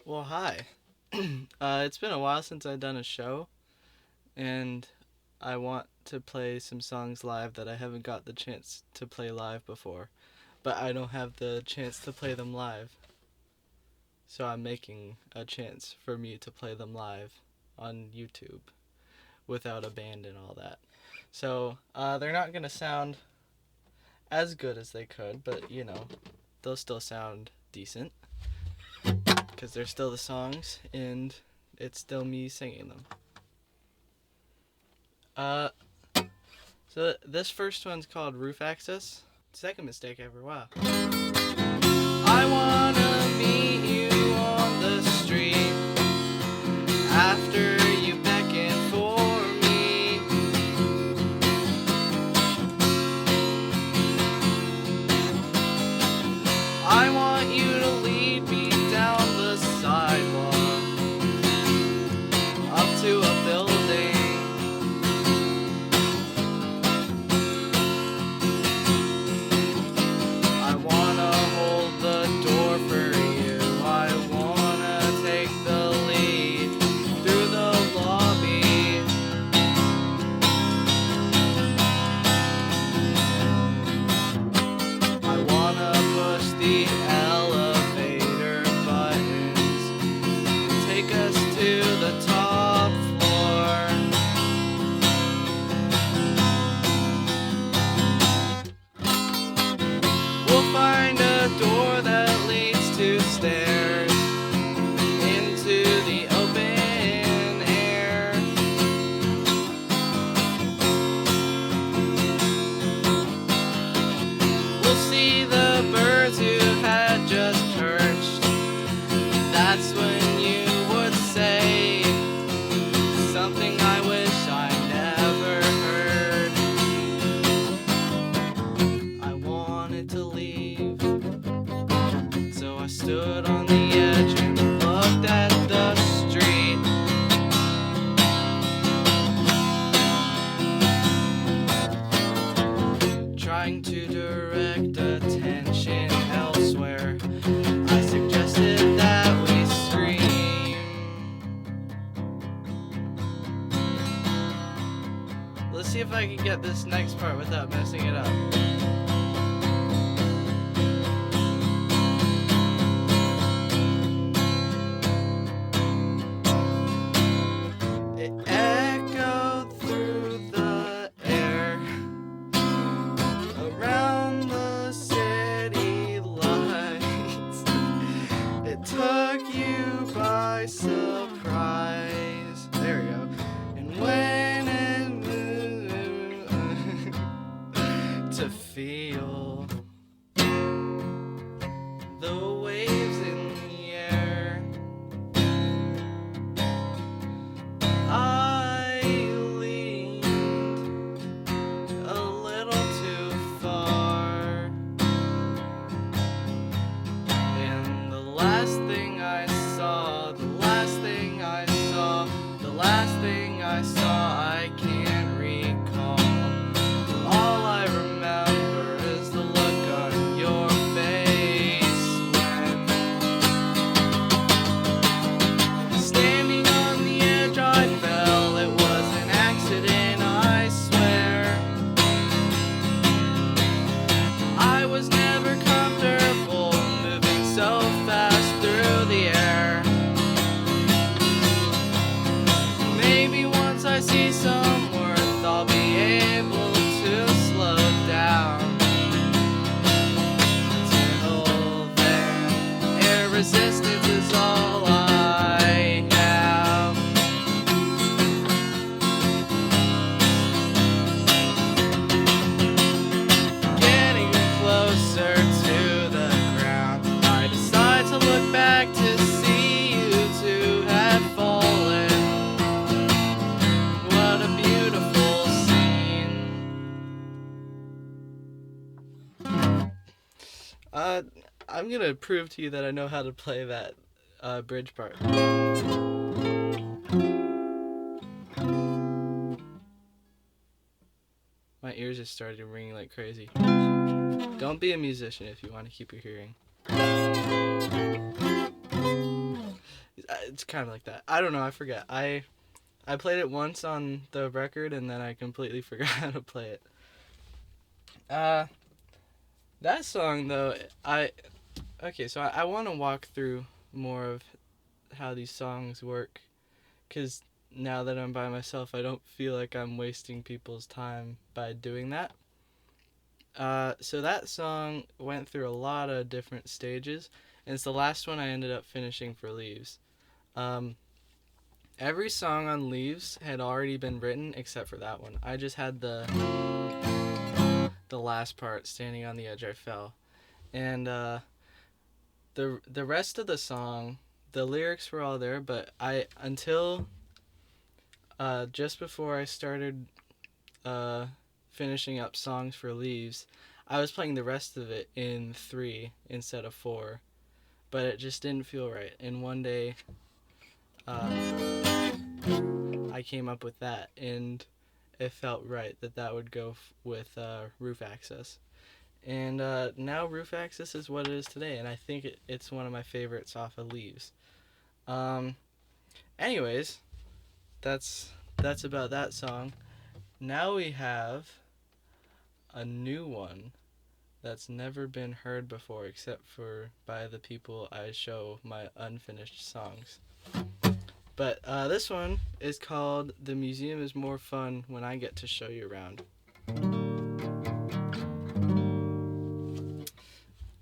Well, hi. It's been a while since I've done a show, and I want to play some songs live that I haven't got the chance to play live before. But I don't have the chance to play them live, so I'm making a chance for me to play them live on YouTube without a band and all that. So they're not going to sound as good as they could, but they'll still sound decent because they're still the songs and it's still me singing them. Uh, so this first one's called Roof Access. Second mistake ever. Wow. I wanna meet you on the street after you beckon for me. I want you to lead me down the sidewalk up to a building. I wanna hold the door for you. I wanna take the lead through the lobby. I wanna push the elevator buttons and take us to the top floor. We'll find a door that leads to stairs into the open air. We'll see the birds who had just perched. That's when you would say something I wish I never heard. I wanted to leave, so I stood on the edge and looked at the street. Trying to direct attention elsewhere, I suggested that we scream. Let's see if I can get this next part without messing it up. It echoed through the air around the city lights. It took you by surprise. There we go. And when it moved to feel the waves in the air, I leaned a little too far, and the last thing I saw, I can't recall. All I remember is the look on your face when standing on the edge I fell. It was an accident, I swear. I was never comfortable moving so fast through the air. Maybe once I see some worth, I'll be able to slow down. Till then, air resistance is all I have. Getting closer to the ground, I decide to look back to see you two have fallen. What a beautiful scene. I'm gonna prove to you that I know how to play that bridge part. My ears just started ringing like crazy. Don't be a musician if you want to keep your hearing. it's kind of like that. I don't know. I forget. I played it once on the record and then I completely forgot how to play it. That song though, I want to walk through more of how these songs work, because now that I'm by myself, I don't feel like I'm wasting people's time by doing that. So that song went through a lot of different stages, and it's the last one I ended up finishing for Leaves. Um, every song on Leaves had already been written except for that one. I just had the last part, Standing on the Edge I Fell. And the rest of the song, the lyrics were all there, but until just before I started finishing up songs for Leaves, I was playing the rest of it in 3 instead of 4, but it just didn't feel right. And one day, I came up with that, and it felt right that would go with Roof Access. And now Roof Access is what it is today, and I think it's one of my favorites off of Leaves. Anyways, that's about that song. Now we have a new one that's never been heard before except for by the people I show my unfinished songs. But this one is called The Museum is More Fun When I Get to Show You Around.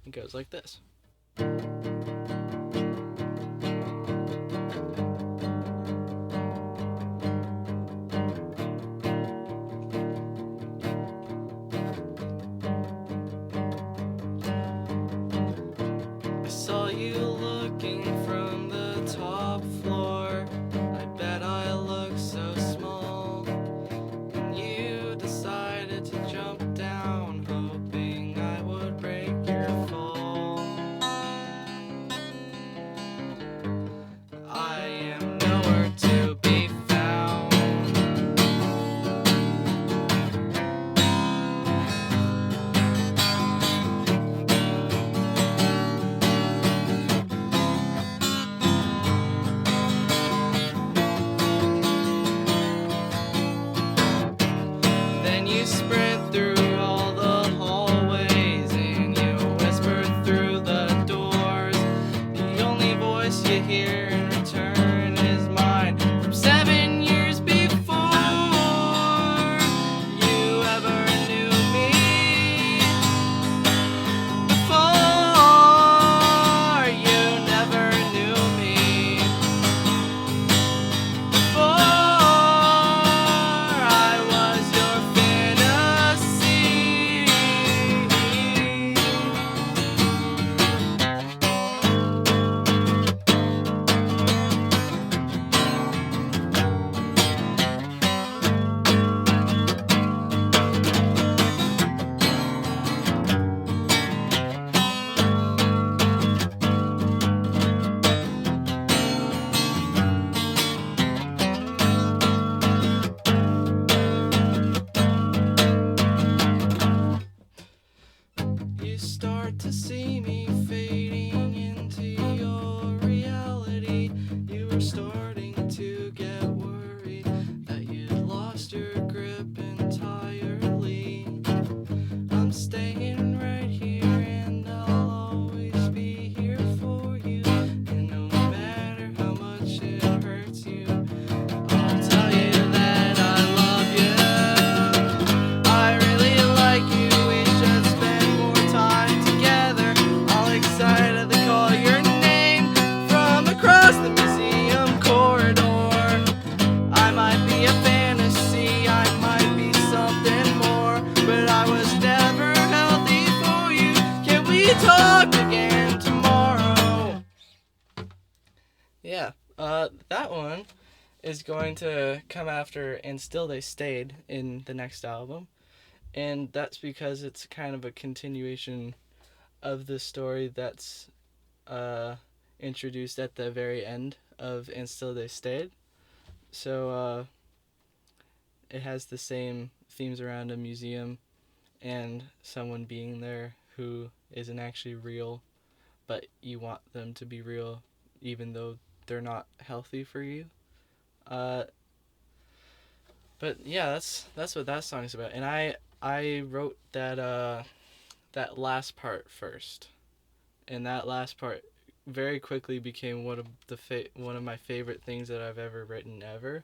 It goes like this. I saw you looking from the top floor. I bet I look so small. And you decided to jump down, hoping I would break your fall. I am nowhere to be found. Then you sprint through all the hallways and you whisper through the doors. The only voice you hear in return is mine from 7 years before you ever knew me. Before you never knew me. Before I was your fantasy. You start to see me fading into your reality. You were starting to get worried that you'd lost your grip entirely. I'm staying right here and I'll always be here for you. And no matter how much it hurts you, I'll tell you that I love you. I really like you. We should spend more time together. All excited to call your name from across the museum corridor. I might be a fantasy, I might be something more, but I was never healthy for you. Can we talk again tomorrow? Yeah, that one is going to come after And Still They Stayed in the next album. And that's because it's kind of a continuation of the story that's introduced at the very end of And Still They Stayed. So it has the same themes around a museum and someone being there who isn't actually real, but you want them to be real even though they're not healthy for you. Uh, but yeah, that's what that song's about. And I wrote that last part first, and that last part very quickly became one of my favorite things that I've ever written ever.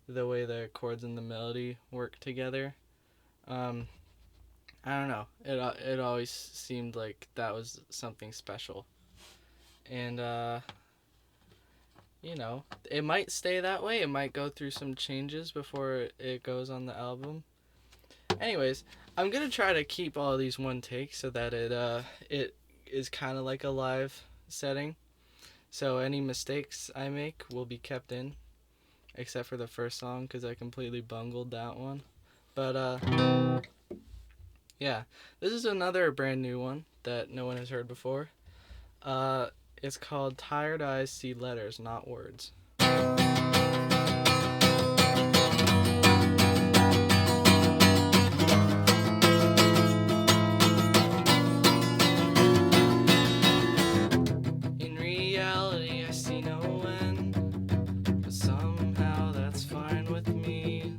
The way the chords and the melody work together. Um, I don't know. It always seemed like that was something special, and it might stay that way. It might go through some changes before it goes on the album. Anyways, I'm gonna try to keep all these one take so that it is kind of like a live setting. So any mistakes I make will be kept in, except for the first song because I completely bungled that one. But yeah, this is another brand new one that no one has heard before. It's called "Tired Eyes See Letters, Not Words." In reality, I see no end, but somehow that's fine with me.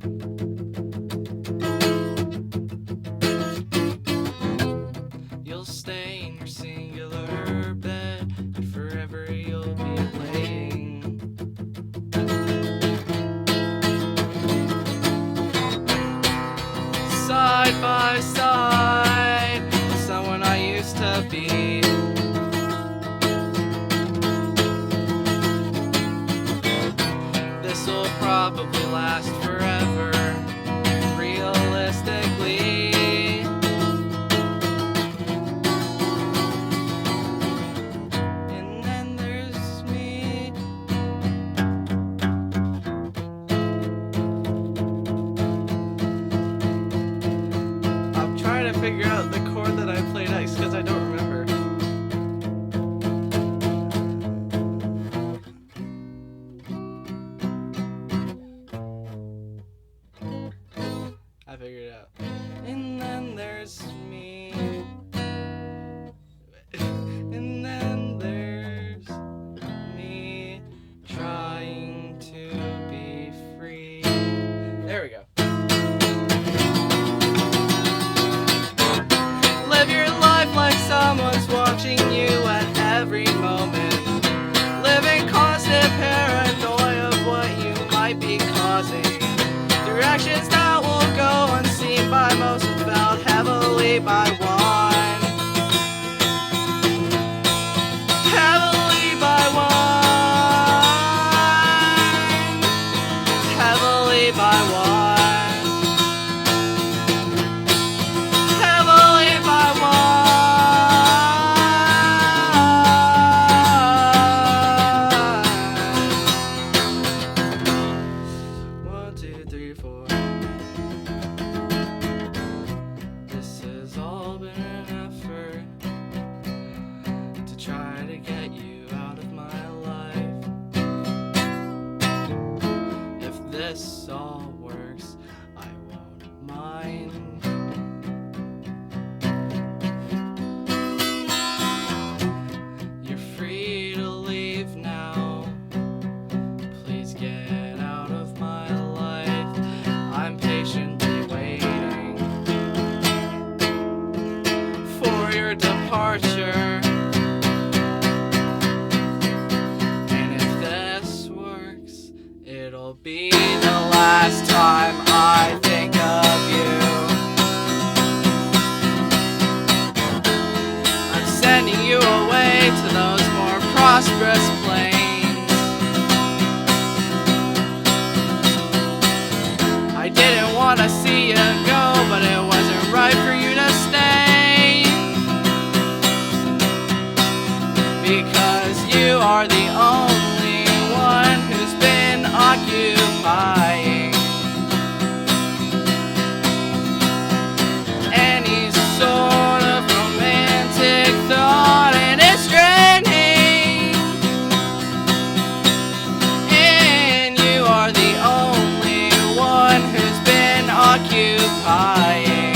You'll stay in your singular bed, and forever you'll be laying. Side by side with someone I used to be. This'll probably last forever, realistically. And then there's me. I'm trying to figure out the chord that I play next because I don't remember. I figured it out. And then there's me. And then there's me trying to be free. There we go. Live your life like someone's watching you at every moment. Live in constant paranoia of what you might be causing. Through actions that will go unseen by most and felt heavily by one. Heavily by one. Heavily by one. Heavily by one. 1, 2, 3, 4. This has all been an effort to try to get you out of my life. If this all works, I won't mind. You're free to leave now. Please get out of my life. I'm patiently waiting for your departure. And if this works, it'll be the last time I think of you. I'm sending you away to those more prosperous planes. I didn't want to see you go, but it wasn't right for you to stay. Because you are the only one who's been occupying any sort of romantic thought, and it's draining. And you are the only one who's been occupying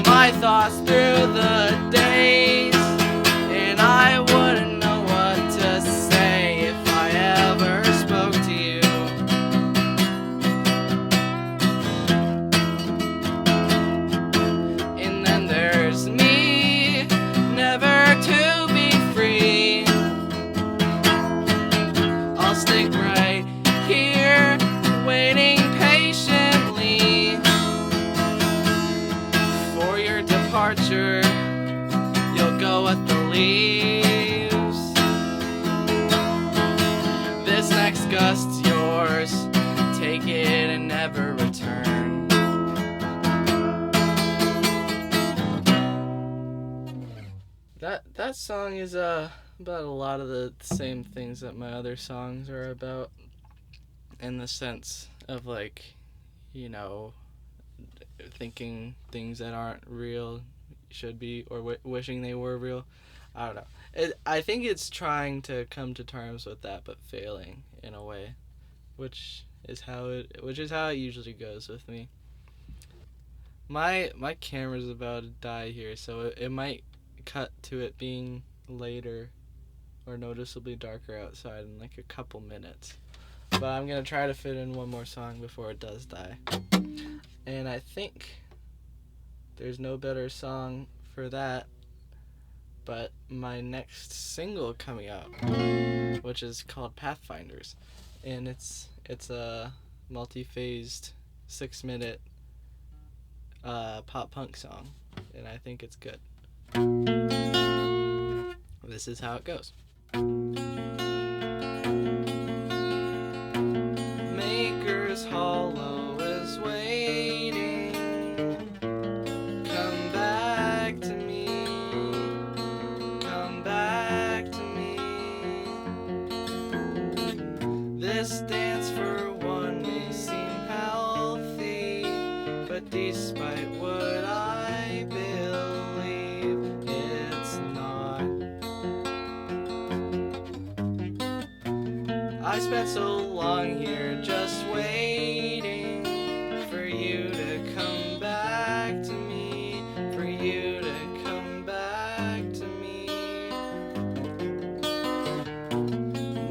my thoughts through the days. leaves. This next gust's yours. Take it and never return. That song is about a lot of the same things that my other songs are about, in the sense of, like, you know, thinking things that aren't real should be, or wishing they were real. I don't know. I think it's trying to come to terms with that, but failing in a way, which is how it usually goes with me. My camera's about to die here, so it might cut to it being later or noticeably darker outside in like a couple minutes. But I'm gonna try to fit in one more song before it does die. And I think there's no better song for that but my next single coming out, which is called Pathfinders. And it's a multi-phased 6-minute pop punk song, and I think it's good. This is how it goes. Maker's Hollow is waiting. Come back to me. Come back to me. This dance for one may seem healthy, but despite what I believe, it's not. I spent so long here just waiting for you to come back to me, for you to come back to me.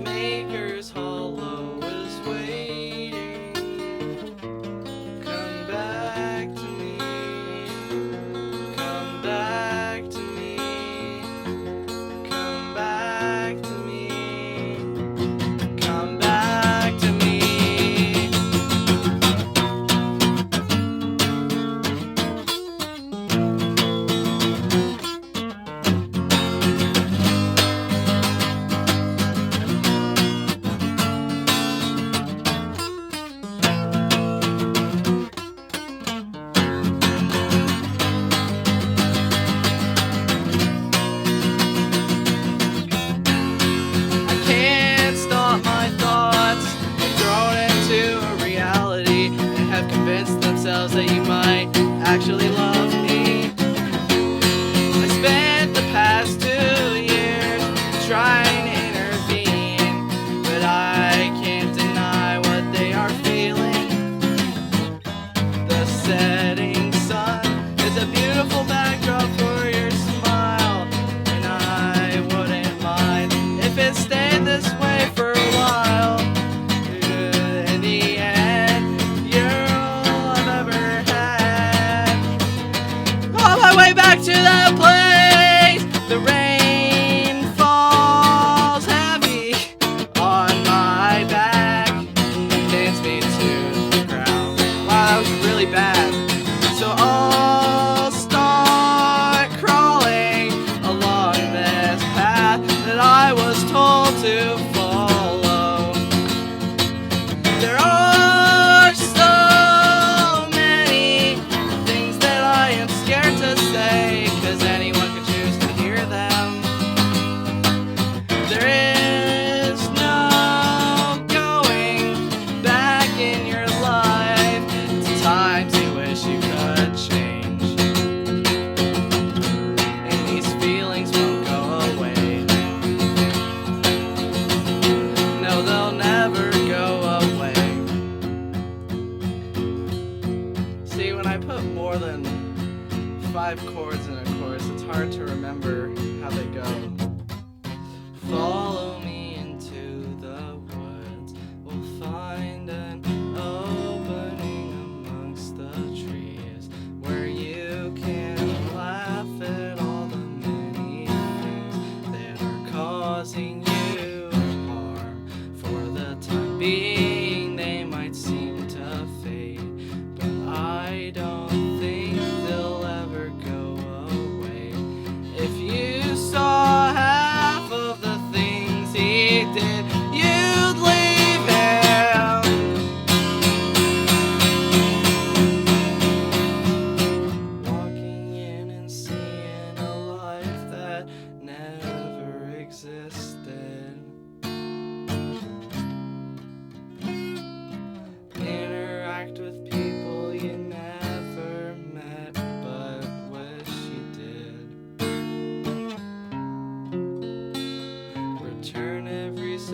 Maker's Hollow is waiting. Come back to me. Come back to me. Come back to me. Come back to me. I can't stop my thoughts, thrown into a reality, and have convinced themselves that you might actually love me. I spent the past 2 years trying to intervene, but I can't deny what they are feeling. The setting sun is a beautiful backdrop for your smile, and I wouldn't mind if it stayed this way for a while. In the end, you're all I've ever had. On my way back to that place, the rain falls heavy on my back, pins me to the ground. Wow, that was really bad. So I'll start crawling along this path that I was told to follow. There are so many things that I am scared to say, 'cause anyone could choose to hear them. There is no going back in your life to times you wish you could change. And these feelings won't go away. No, they'll never go away. See, when I put more than 5 chords in a chorus, it's hard to remember how they go. Follow me into the woods. We'll find an opening amongst the trees where you can laugh at all the many things that are causing you harm. For the time being, they might seem to fade, but I don't think they'll ever go away. If you saw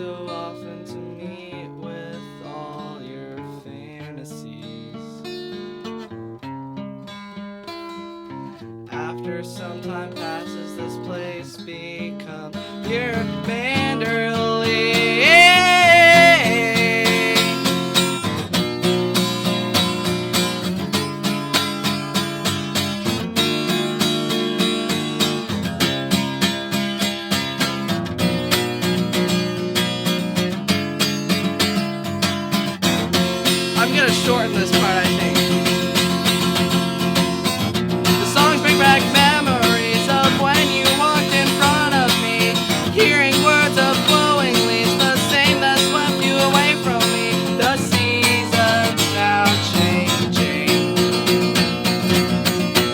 so often to me with all your fantasies. After some time passes, this place becomes your Manderley. I'm gonna shorten this part, I think. The songs bring back memories of when you walked in front of me, hearing words of blowing leaves, the same that swept you away from me. The seasons now changing.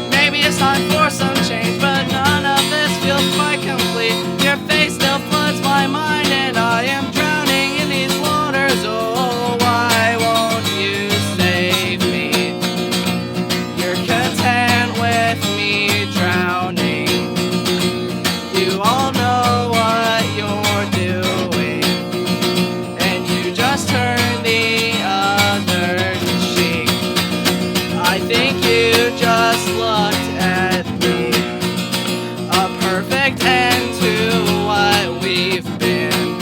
Maybe it's time for some change, but none of this feels quite complete. Your face still floods my mind, and I am drowning in these waters. Oh, why won't you save me? You're content with me drowning. You all know what you're doing, and you just turn the other cheek. I think you just looked at me, a perfect end to what we've been.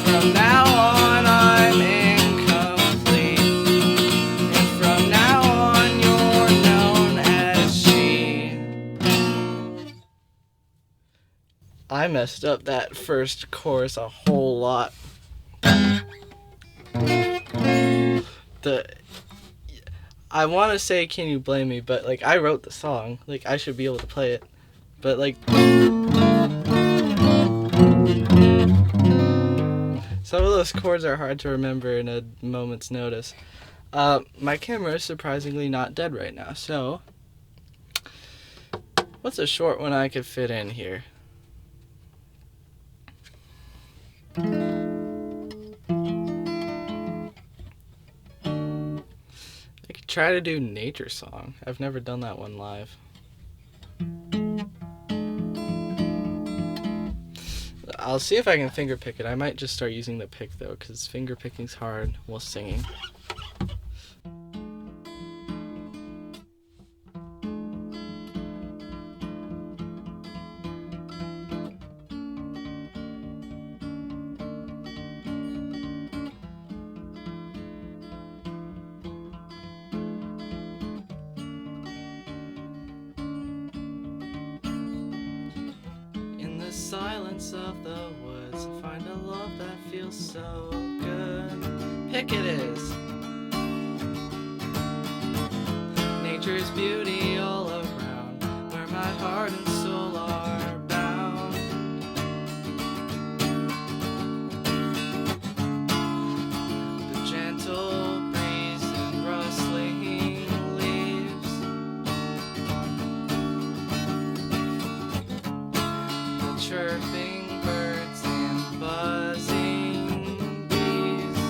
From now on I'm incomplete, and from now on you're known as she. I messed up that first chorus a whole lot. I want to say "Can You Blame Me," but like I wrote the song, like I should be able to play it, but like some of those chords are hard to remember in a moment's notice. My camera is surprisingly not dead right now, so what's a short one I could fit in here? I could try to do Nature Song. I've never done that one live. I'll see if I can finger pick it. I might just start using the pick though, because finger picking's hard while singing. In the silence of the woods, find a love that feels so good. Pick it is. Nature's beauty all around, where my heart and soul are bound. The gentle breeze and rustling leaves, the chirping birds and buzzing bees,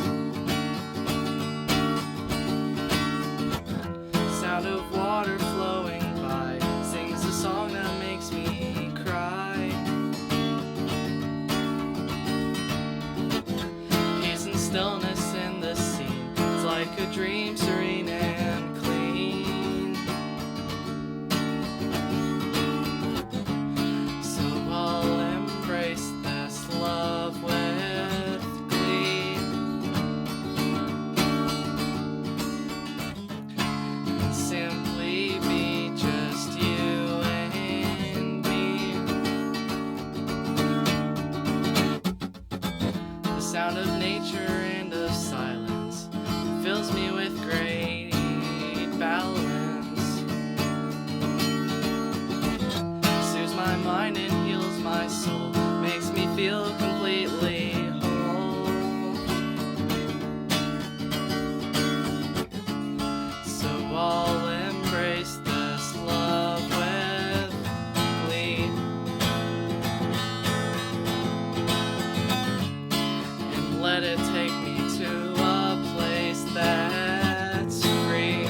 sound of water flowing by sings a song that makes me cry. Peace and stillness in the scene, it's like a dream serene and clean. So I'll embrace this love with glee, and simply be just you and me. The sound of nature and of silence fills me with great balance, soothes my mind and heals my soul, makes me feel completely whole. So I'll embrace this love with glee, and let it take me to a place that's free,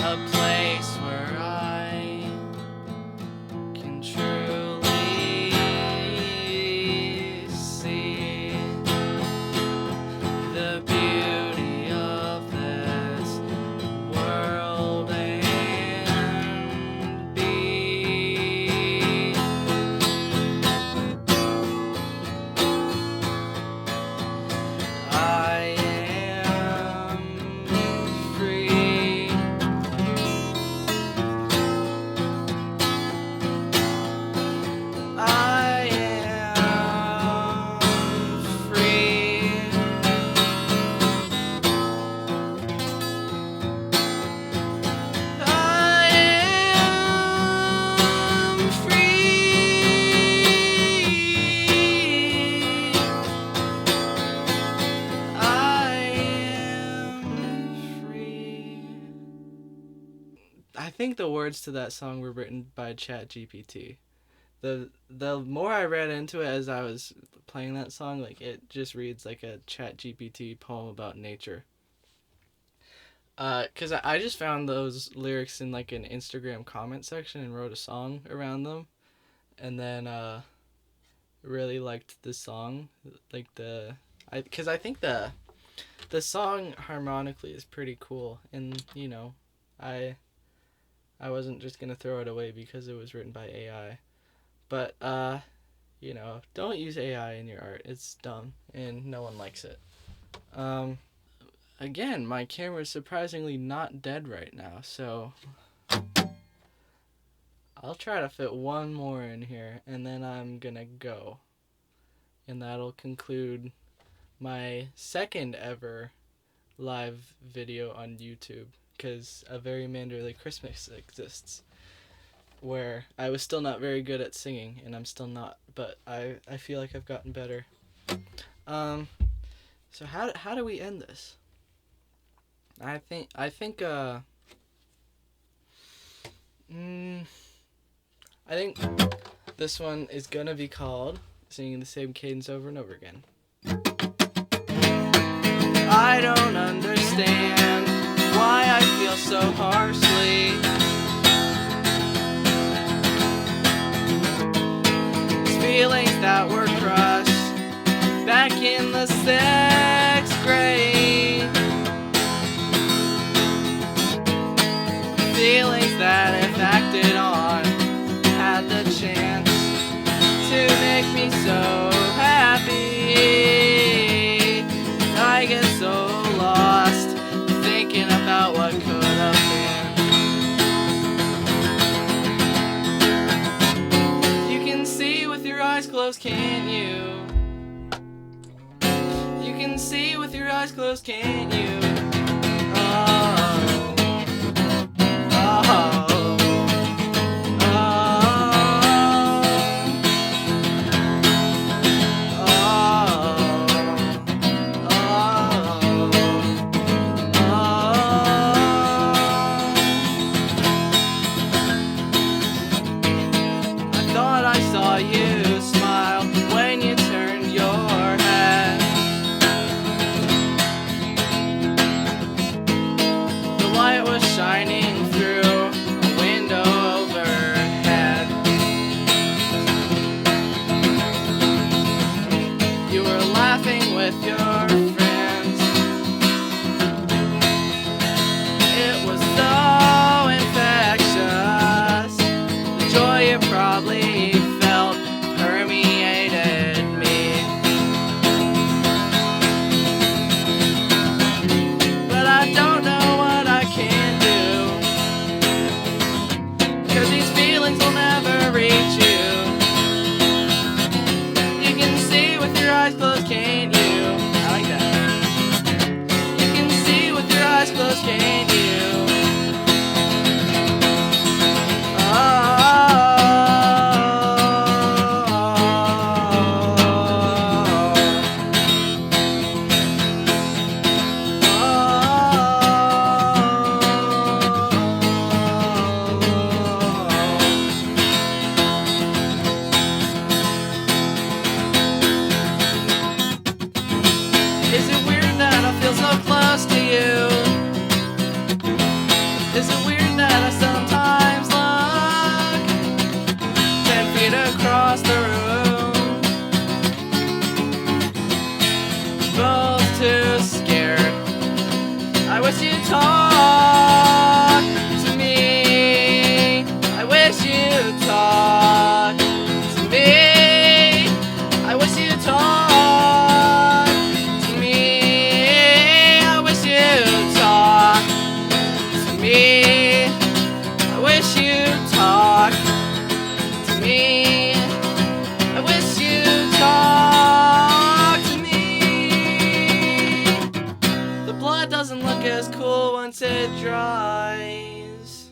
a place where I can truly think the words to that song were written by ChatGPT. The more I read into it as I was playing that song, like it just reads like a ChatGPT poem about nature. Cause I just found those lyrics in like an Instagram comment section and wrote a song around them, and then really liked the song, like cause I think the song harmonically is pretty cool, and you know, I I wasn't just gonna throw it away because it was written by AI. But you know, don't use AI in your art. It's dumb and no one likes it. Um, Again, my camera's surprisingly not dead right now, so I'll try to fit one more in here and then I'm gonna go. And that'll conclude my second ever live video on YouTube, because a very Manderley Christmas exists where I was still not very good at singing, and I'm still not, but I feel like I've gotten better. So how do we end this? I think this one is gonna be called Singing the Same Cadence Over and Over Again. I don't understand why I feel so harshly. Feelings that were crushed back in the 6th grade. Feelings that if acted on had the chance to make me so happy. I get so lost thinking about what could have been. You can see with your eyes closed, can't you? You can see with your eyes closed, can't you? Oh. talk to me. I wish you'd talk to me. I wish you'd talk to me. I wish you'd talk to me. I wish you'd talk to me. I wish you'd talk to me. The blood doesn't look as cool once it dries.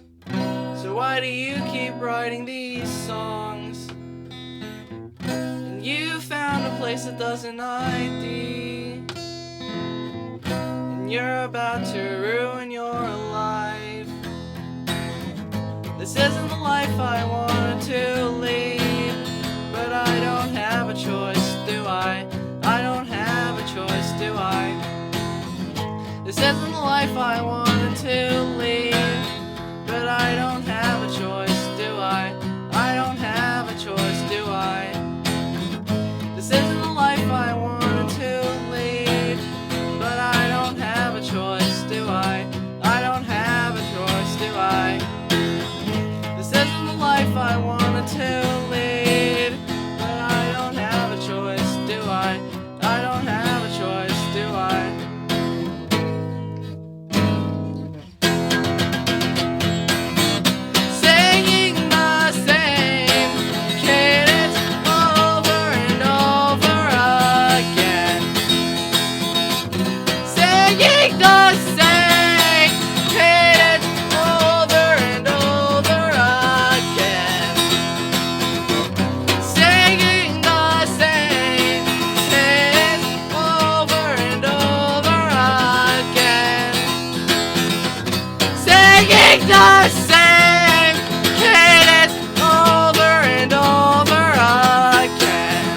So why do you keep writing these songs? And you found a place that doesn't ID. And you're about to ruin your life. This isn't the life I wanted to lead, but I don't have a choice, do I? I don't have a choice, do I? This isn't the life I wanted to lead, but I don't have a choice, do I? I don't have a choice, do I? This isn't the life I wanted to lead, but I don't have a choice, do I? I don't have a choice, do I? This isn't the life I wanted to lead, but I don't have a choice, do I? I don't have a choice, do I? Singing the same cadence over and over again. Singing the same cadence over and over again. Singing the same cadence over and over again. Singing the same cadence over and over again.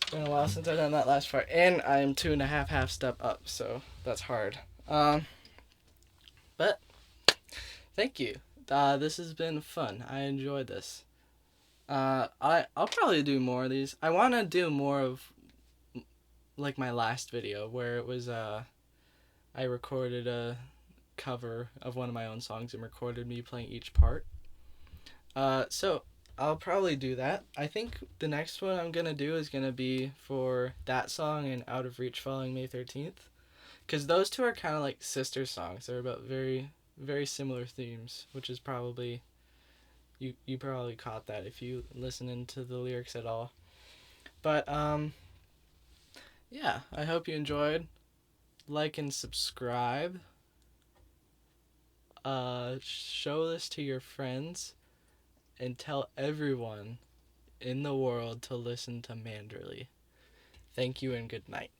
It's been a while since I've done that last part, and I am 2.5 half step up, so that's hard. But thank you. This has been fun. I enjoyed this. I'll probably do more of these. I want to do more of like my last video where it was I recorded a cover of one of my own songs and recorded me playing each part. So I'll probably do that. I think the next one I'm gonna do is gonna be for that song and Out of Reach following May 13th, because those two are kind of like sister songs. They're about very, very similar themes, which is probably you probably caught that if you listen into the lyrics at all. But yeah, I hope you enjoyed. Like and subscribe. Show this to your friends and tell everyone in the world to listen to Manderley. Thank you and good night.